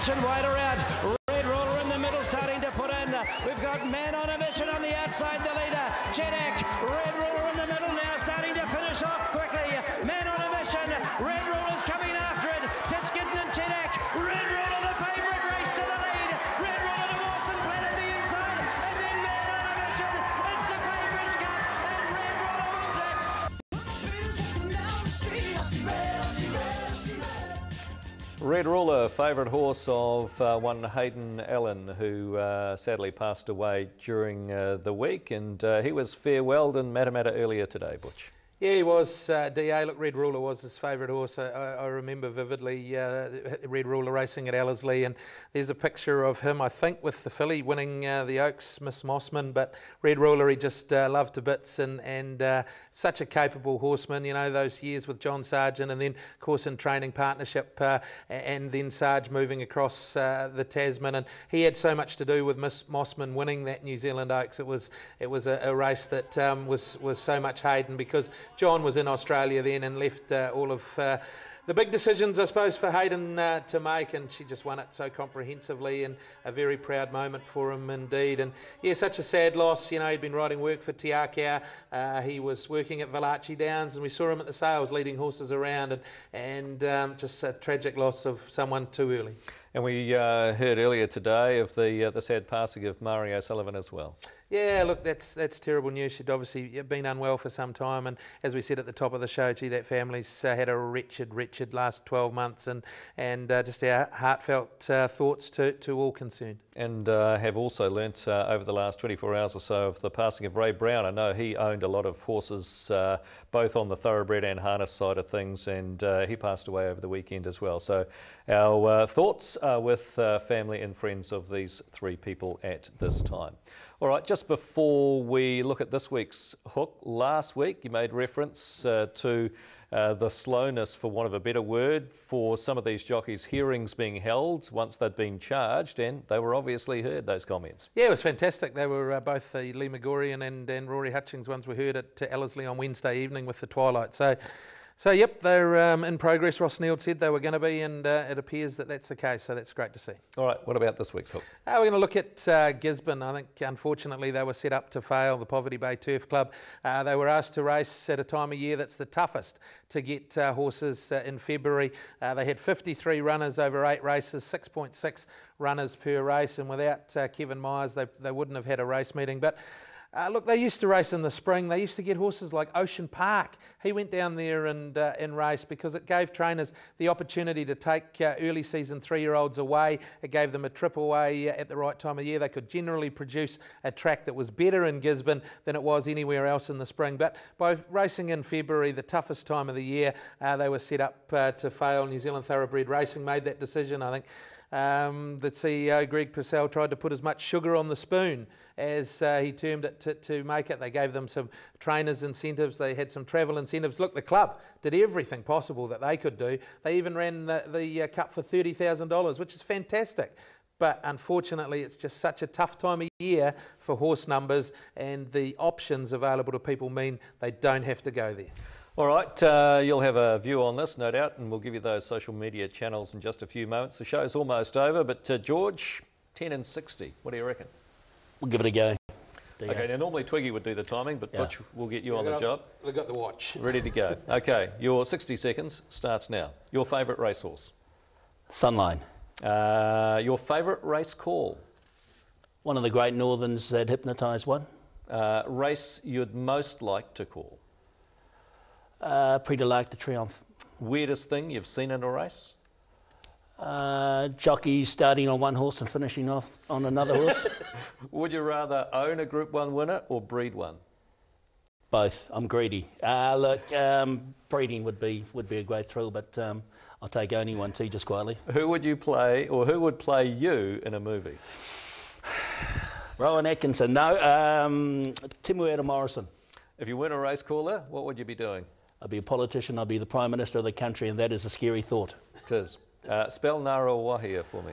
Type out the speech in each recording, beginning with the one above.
mission, wider out. Red Ruler in the middle, starting to put in. We've got Man on a Mission on the outside, the leader. Chedak, Red Ruler in the middle now, starting to finish off quickly. Man on a Mission, Red Ruler's coming after it. Titskitten and Chedak, Red Ruler the favourite, race to the lead. Red Ruler to Boston Planet the inside, and then Man on a Mission. It's a favourites cup, and Red Ruler wins it. Red Ruler, favourite horse of one Hayden Allen, who sadly passed away during the week, and he was farewelled in Matamata earlier today, Butch. Yeah, he was. DA, look, Red Ruler was his favourite horse. I remember vividly Red Ruler racing at Ellerslie, and there's a picture of him, I think, with the filly winning the Oaks, Miss Mossman. But Red Ruler, he just loved to bits, and such a capable horseman. You know, those years with John Sargent, and then, of course, in training partnership, and then Sarge moving across the Tasman. And he had so much to do with Miss Mossman winning that New Zealand Oaks. It was a race that was so much Hayden, because John was in Australia then and left all of the big decisions, I suppose, for Hayden to make, and she just won it so comprehensively, and a very proud moment for him indeed. And yeah, such a sad loss. You know, he'd been riding work for Te Akea. He was working at Valachi Downs, and we saw him at the sales leading horses around, and just a tragic loss of someone too early. And we heard earlier today of the sad passing of Mario Sullivan as well. Yeah, look, that's terrible news. She'd obviously been unwell for some time, and as we said at the top of the show, gee, that family's had a wretched last 12 months, and just our heartfelt thoughts to all concerned. And have also learnt over the last 24 hours or so of the passing of Ray Brown. I know he owned a lot of horses, both on the thoroughbred and harness side of things, and he passed away over the weekend as well. So our thoughts are with family and friends of these three people at this time. All right, just before we look at this week's hook, last week you made reference to the slowness, for want of a better word, for some of these jockeys' hearings being held once they'd been charged, and they were obviously heard, those comments. Yeah, it was fantastic. They were both the Lee Megorian and Rory Hutchings ones were heard at Ellerslie on Wednesday evening with the twilight. So yep, they're in progress. Ross Neal said they were going to be, and it appears that that's the case, so that's great to see. All right, what about this week's hook? We're going to look at Gisborne. I think, unfortunately, they were set up to fail, the Poverty Bay Turf Club. They were asked to race at a time of year that's the toughest to get horses in February. They had 53 runners over 8 races, 6.6 runners per race, and without Kevin Myers, they wouldn't have had a race meeting. But look, they used to race in the spring. They used to get horses like Ocean Park. He went down there and raced because it gave trainers the opportunity to take early season 3-year-olds away. It gave them a trip away at the right time of year. They could generally produce a track that was better in Gisborne than it was anywhere else in the spring. But by racing in February, the toughest time of the year, they were set up to fail. New Zealand Thoroughbred Racing made that decision, I think. The CEO, Greg Purcell, tried to put as much sugar on the spoon as he termed it to make it. They gave them some trainers' incentives. They had some travel incentives. Look, the club did everything possible that they could do. They even ran the cup for $30,000, which is fantastic. But unfortunately, it's just such a tough time of year for horse numbers, and the options available to people mean they don't have to go there. All right, you'll have a view on this, no doubt, and we'll give you those social media channels in just a few moments. The show's almost over, but George, 10 and 60, what do you reckon? We'll give it a go. Okay, now normally Twiggy would do the timing, but Butch will get you on the job. They've got the watch. Ready to go. Okay, your 60 seconds starts now. Your favourite racehorse? Sunline. Your favourite race call? One of the great Northerns that hypnotised one. Race you'd most like to call? Prix de l'Arc de Triomphe. Weirdest thing you've seen in a race? Jockeys starting on one horse and finishing off on another horse. Would you rather own a Group 1 winner or breed one? Both. I'm greedy. Look, breeding would be a great thrill, but I'll take owning one too, just quietly. Who would you play, or who would play you in a movie? Rowan Atkinson. No. Timuera Morrison. If you weren't a race caller, what would you be doing? I'd be a politician. I'd be the Prime Minister of the country, and that is a scary thought. It is. Spell Ngāra Wahia for me.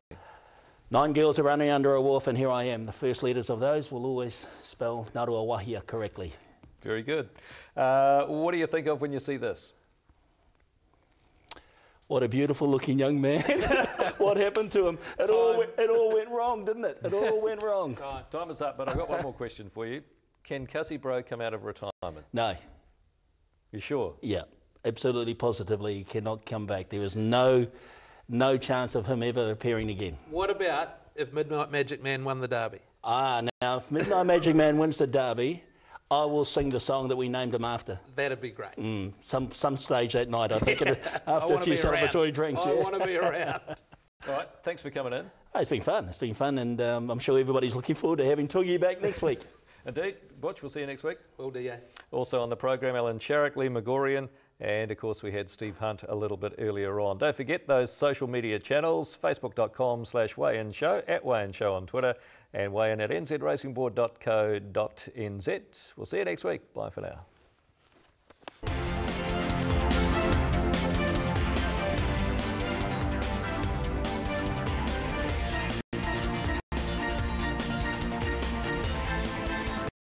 9 girls are running under a wharf, and here I am. The first letters of those will always spell Ngāra Wahia correctly. Very good. What do you think of when you see this? What a beautiful looking young man. What happened to him? It all went wrong, didn't it? It all went wrong. Time is up, but I've got one more question for you. Can Cuzzy Bro come out of retirement? No. You sure? Yeah, absolutely, positively, he cannot come back. There is no chance of him ever appearing again. What about if Midnight Magic Man won the Derby? Now if Midnight Magic Man wins the Derby, I will sing the song that we named him after. That'd be great. Some stage that night, I think, after a few celebratory drinks. I want to be around. All right, thanks for coming in. Oh, it's been fun, and I'm sure everybody's looking forward to having Tuggy back next week. Indeed. Butch, we'll see you next week. Will do, yeah. Also on the program, Alan Sharrock, Lee Megorian, and of course we had Steve Hunt a little bit earlier on. Don't forget those social media channels, facebook.com/WeighInShow, @WeighInShow on Twitter, and weighin at nzracingboard.co.nz. We'll see you next week. Bye for now.